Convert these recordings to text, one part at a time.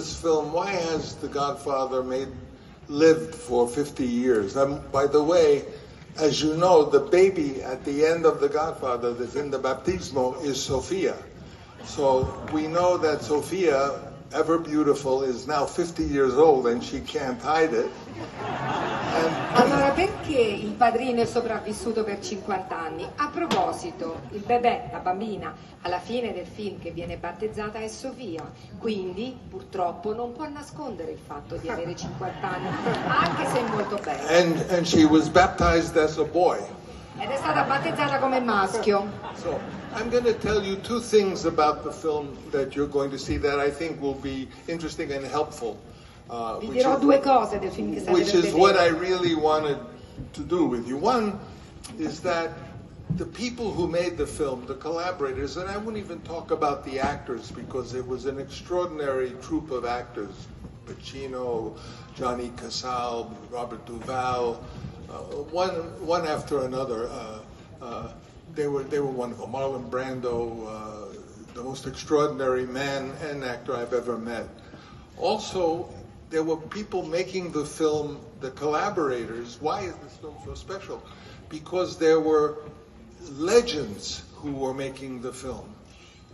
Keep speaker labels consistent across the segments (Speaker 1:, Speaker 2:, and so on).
Speaker 1: this film, why has The Godfather lived for 50 years? By the way, as you know, the baby at the end of The Godfather that's in the baptismo is Sofia. So we know that Sofia, ever beautiful, is now 50 years old and she can't hide it.
Speaker 2: Allora, perché il padrino è sopravvissuto per 50 anni? A proposito, il bebè, la bambina, alla fine del film che viene battezzata è Sofia, quindi purtroppo non può nascondere il fatto di avere 50 anni, anche se è molto bella.
Speaker 1: And she was baptized as a boy.
Speaker 2: Ed è stata battezzata come maschio.
Speaker 1: So, I'm going to tell you two things about the film that you're going to see that I think will be interesting and helpful.
Speaker 2: Vi dirò due cose del film che state per vedere.
Speaker 1: Which is what I really wanted to do with you. One is that the people who made the film, the collaborators, and I wouldn't even talk about the actors because it was an extraordinary troupe of actors. Pacino, Johnny Casal, Robert Duvall, one after another. They were wonderful. Marlon Brando, the most extraordinary man and actor I've ever met. Also, there were people making the film, the collaborators. Why is this film so special? Because there were legends who were making the film.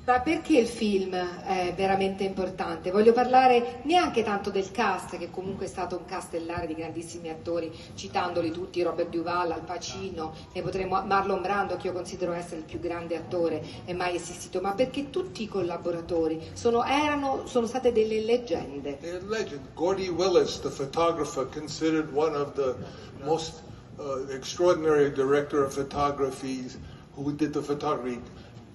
Speaker 2: Ma perché il film è veramente importante? Voglio parlare neanche tanto del cast, che comunque è stato un cast stellare di grandissimi attori, citandoli tutti, Robert Duvall, Al Pacino, ne potremmo, Marlon Brando, che io considero essere il più grande attore è mai esistito, ma perché tutti i collaboratori sono state delle leggende.
Speaker 1: Gordy Willis, the photographer, considered one of the most extraordinary director of photography who did the photography.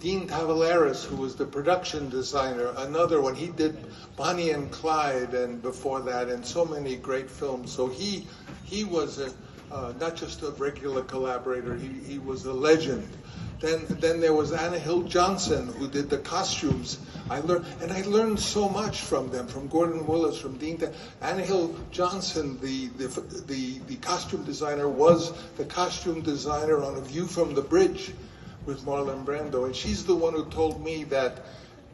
Speaker 1: Dean Tavaleris, who was the production designer, another one. He did Bonnie and Clyde, and before that, and so many great films. So he was not just a regular collaborator. He was a legend. Then there was Anna Hill Johnson, who did the costumes. I learned so much from them, from Gordon Willis, from Dean. Anna Hill Johnson, the costume designer, was the costume designer on A View from the Bridge with Marlon Brando, and she's the one who told me that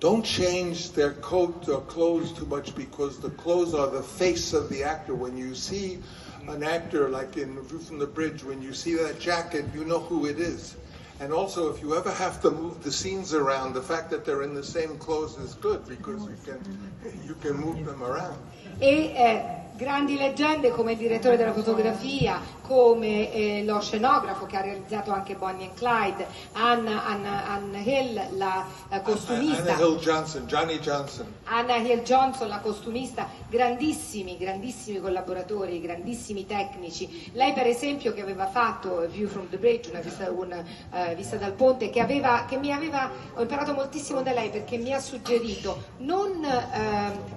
Speaker 1: don't change their coat or clothes too much because the clothes are the face of the actor. When you see an actor like in View from the Bridge, when you see that jacket, you know who it is. And also, if you ever have to move the scenes around, the fact that they're in the same clothes is good because you can move them around.
Speaker 2: Grandi leggende come il direttore della fotografia, come lo scenografo che ha realizzato anche Bonnie and Clyde, Anna Hill, la costumista.
Speaker 1: Anna Hill Johnson, Johnny Johnson.
Speaker 2: Anna Hill Johnson, la costumista, grandissimi collaboratori, grandissimi tecnici. Lei per esempio che aveva fatto View from the Bridge, una vista dal ponte, ho imparato moltissimo da lei perché mi ha suggerito non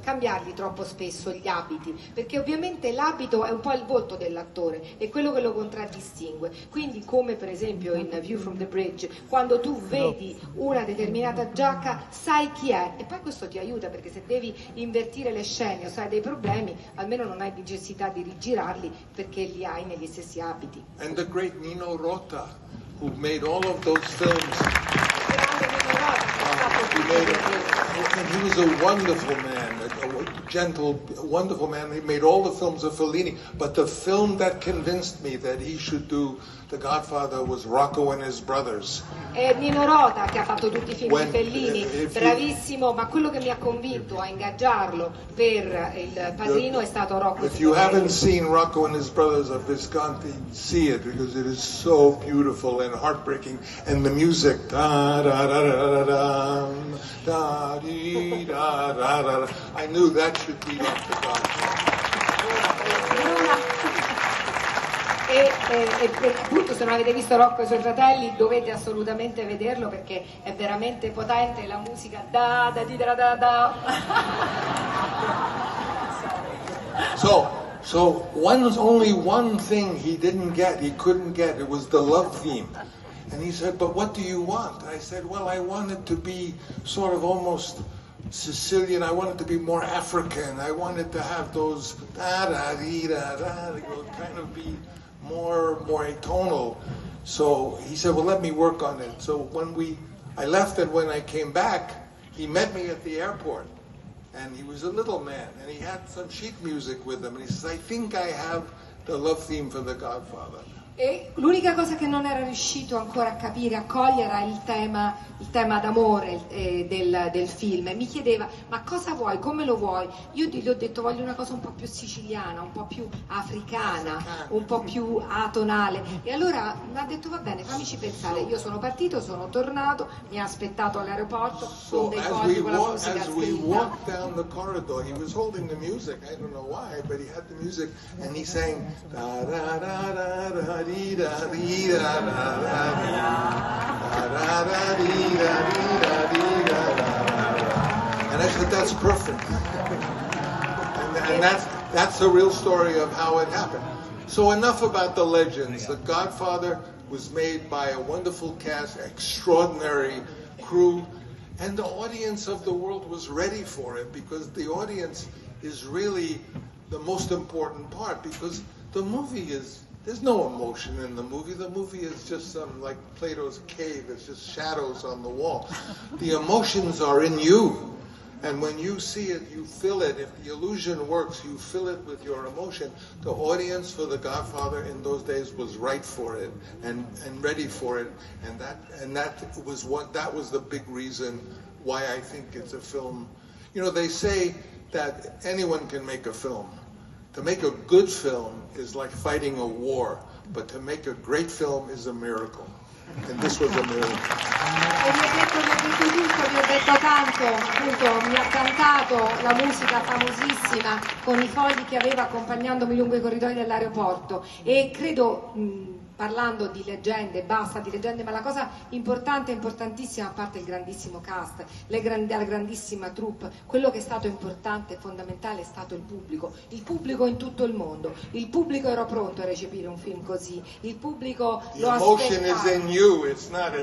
Speaker 2: cambiarli troppo spesso gli abiti, perché ovviamente l'abito è un po' il volto dell'attore, è quello che lo contraddistingue. Quindi come per esempio in View from the Bridge, quando tu vedi una determinata giacca sai chi è, e poi questo ti aiuta perché se devi invertire le scene o sai dei problemi, almeno non hai necessità di rigirarli perché li hai negli stessi abiti.
Speaker 1: And the great Nino Rota, who made all of those films. He was a wonderful man, a gentle, wonderful man. He made all the films of Fellini, but the film that convinced me that he should do The Godfather was Rocco and His Brothers.
Speaker 2: È Nino Rota che ha fatto tutti i film di Fellini, bravissimo, ma quello che mi ha convinto a ingaggiarlo per il Padrino è stato Rocco.
Speaker 1: If you haven't seen Rocco and His Brothers of Visconti, see it because it is so beautiful and heartbreaking, and the music da da da da da da dee, da da da. I knew that should be up to God.
Speaker 2: E appunto se non avete visto Rocco e i suoi fratelli dovete assolutamente vederlo perché è veramente potente, la musica da da di da da da.
Speaker 1: So only one thing he couldn't get, it was the love theme. And he said, but what do you want? I said, well, I want it to be sort of almost Sicilian, I wanted to be more African, I wanted to have those da-da-dee-da-da, kind of be more atonal. So he said, well, let me work on it. So I left and when I came back, he met me at the airport. and he was a little man, and he had some sheet music with him, and he says, I think I have the love theme for The Godfather.
Speaker 2: E l'unica cosa che non era riuscito ancora a capire, a cogliere, era il tema d'amore del film. E mi chiedeva, ma cosa vuoi, come lo vuoi? Io gli ho detto, voglio una cosa un po' più siciliana, un po' più africana, un po' più atonale. E allora mi ha detto, va bene, fammici pensare. Io sono partito, sono tornato, mi ha aspettato all'aeroporto con dei fogli, con la musica
Speaker 1: as we
Speaker 2: scritta.
Speaker 1: walked down the corridor, he was holding the music. I don't know why, but he had the music, and he sang da da da da da dee da dee da da da dee da da da dee da dee da dee da da. And I said, that's perfect. And that's the real story of how it happened. So enough about the legends. The Godfather was made by a wonderful cast, extraordinary crew, and the audience of the world was ready for it, because the audience is really the most important part, because the movie there's no emotion in the movie. The movie is just like Plato's cave. It's just shadows on the wall. The emotions are in you. And when you see it, you feel it. If the illusion works, you fill it with your emotion. The audience for The Godfather in those days was right for it and ready for it. And that was the big reason why I think it's a film. You know, they say that anyone can make a film. To make a good film is like fighting a war, but to make a great film is a miracle. And this was a miracle.
Speaker 2: E mi ha detto tutto, mi ha detto tanto, appunto, mi ha cantato la musica famosissima con i fogli che aveva accompagnandomi lungo i corridoi dell'aeroporto, e credo, parlando di leggende, basta di leggende, ma la cosa importante, importantissima, a parte il grandissimo cast, la grandissima troupe, quello che è stato importante e fondamentale è stato il pubblico in tutto il mondo. Il pubblico era pronto a recepire un film così, il pubblico lo aspettava.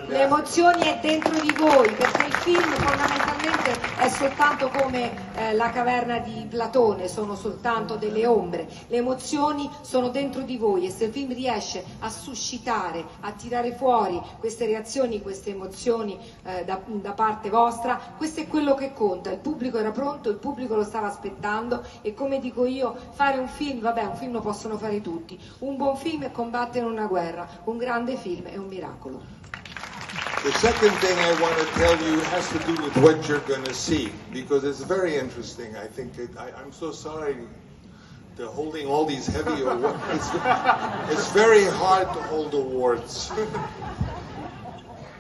Speaker 2: L'emozione è dentro di voi, perché il film fondamentalmente è soltanto come la caverna di Platone, sono soltanto delle ombre. Le emozioni sono dentro di voi, e se il film riesce a suscitare, a tirare fuori queste reazioni, queste emozioni da parte vostra, questo è quello che conta. Il pubblico era pronto, il pubblico lo stava aspettando, e come dico io, fare un film, vabbè, un film lo possono fare tutti, un buon film è combattere una guerra, un grande film è un miracolo.
Speaker 1: The second thing I want to tell you has to do with what you're going to see, because it's very interesting. I think I'm so sorry they're holding all these heavy awards. It's very hard to hold awards.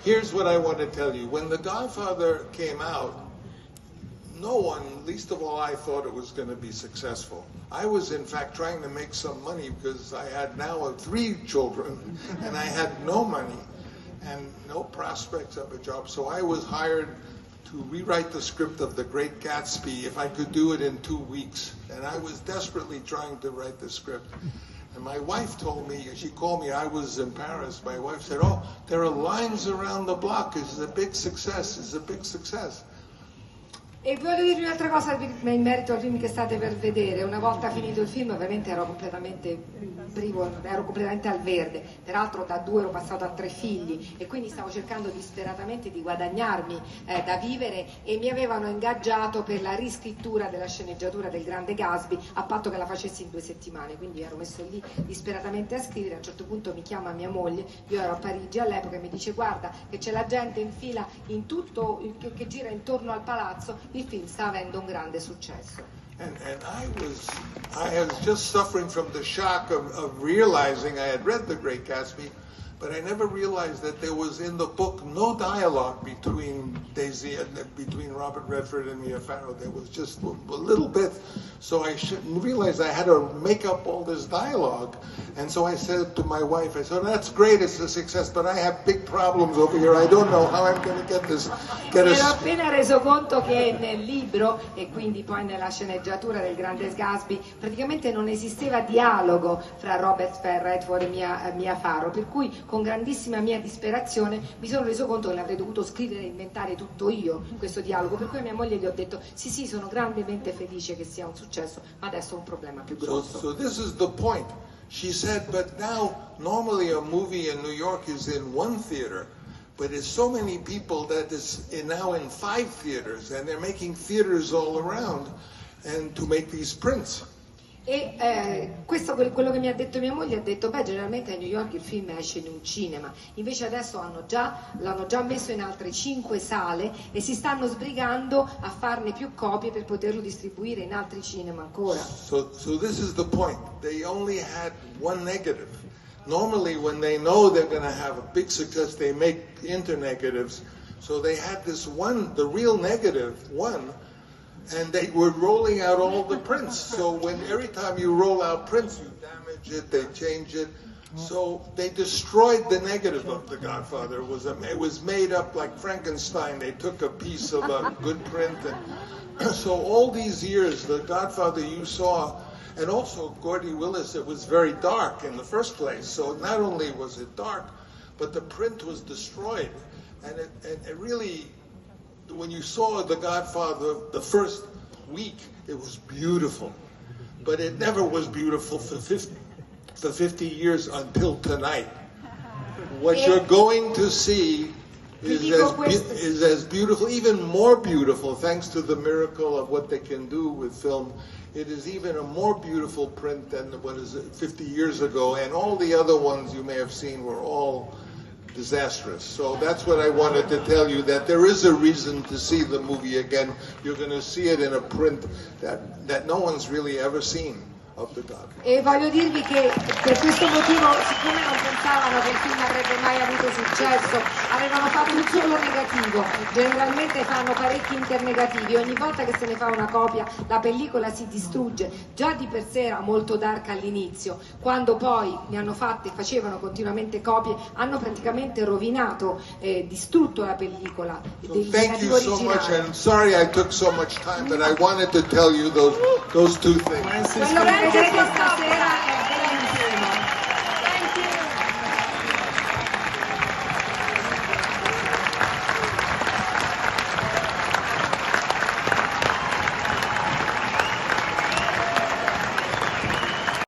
Speaker 1: Here's what I want to tell you. When The Godfather came out, no one, least of all I, thought it was going to be successful. I was, in fact, trying to make some money because I had now 3 children and I had no money and no prospects of a job. So I was hired to rewrite the script of The Great Gatsby if I could do it in 2 weeks. And I was desperately trying to write the script. And my wife told me, she called me, I was in Paris, my wife said, oh, there are lines around the block, it's a big success, it's a big success.
Speaker 2: E voglio dirvi un'altra cosa in merito al film che state per vedere. Una volta finito il film, ovviamente ero completamente privo, ero completamente al verde. Peraltro da 2 ero passato a 3 figli, e quindi stavo cercando disperatamente di guadagnarmi da vivere, e mi avevano ingaggiato per la riscrittura della sceneggiatura del Grande Gatsby, a patto che la facessi in 2 settimane. Quindi ero messo lì disperatamente a scrivere. A un certo punto mi chiama mia moglie, io ero a Parigi all'epoca, e mi dice, guarda che c'è la gente in fila in tutto che gira intorno al palazzo, il film sta avendo un grande successo.
Speaker 1: And I was just suffering from the shock of realizing I had read The Great Gatsby, but I never realized that there was in the book no dialogue between Daisy and between Robert Redford and Mia Farrow. There was just a little bit, so I shouldn't realize I had to make up all this dialogue. And so I said to my wife, I said, that's great, it's a success, but I have big problems over here. I don't know how I'm going to get this.
Speaker 2: Mi ero appena reso conto che nel libro, e quindi poi nella sceneggiatura del Grande Gatsby, praticamente non esisteva dialogo fra Robert Redford e Mia Farrow, per cui con grandissima mia disperazione mi sono reso conto che l'avrei dovuto scrivere e inventare tutto io, questo dialogo, per cui a mia moglie gli ho detto sì, sono grandemente felice che sia un successo, ma adesso ho un problema più grosso.
Speaker 1: So this is the point. She said, but now normally a movie in New York is in one theater. but it's so many people that it's now in 5 theaters, and they're making theaters all around, and to make these prints.
Speaker 2: E questo quello che mi ha detto mia moglie, ha detto beh, generalmente a New York il film esce in un cinema, invece adesso l'hanno già messo in altre 5 sale e si stanno sbrigando a farne più copie per poterlo distribuire in altri cinema ancora.
Speaker 1: So this is the point. They only had one negative. Normally when they know they're going to have a big success, they make inter-negatives. So they had this one, the real negative one, and they were rolling out all the prints. So every time you roll out prints, you damage it, they change it. So they destroyed the negative of The Godfather. It was made up like Frankenstein. They took a piece of a good print. And so all these years, The Godfather you saw, and also Gordy Willis, it was very dark in the first place. So not only was it dark, but the print was destroyed. And it really, when you saw The Godfather the first week, it was beautiful. But it never was beautiful for 50 years until tonight. What you're going to see is as beautiful, even more beautiful, thanks to the miracle of what they can do with film. It is even a more beautiful print than what is 50 years ago, and all the other ones you may have seen were all disastrous. So that's what I wanted to tell you, that there is a reason to see the movie again. You're going to see it in a print that no one's really ever seen of The God.
Speaker 2: E voglio dirvi che per questo motivo, siccome non pensavano che il film avrebbe mai avuto successo, avevano fatto un solo negativo. Generalmente fanno parecchi internegativi, ogni volta che se ne fa una copia la pellicola si distrugge. Già di per sé era molto dark all'inizio, quando poi ne hanno fatte, facevano continuamente copie, hanno praticamente rovinato, distrutto la pellicola del negativo
Speaker 1: originale. Thank you so much, and sorry I took so much time, but I wanted to tell you those two things.
Speaker 2: Quello che vedrete stasera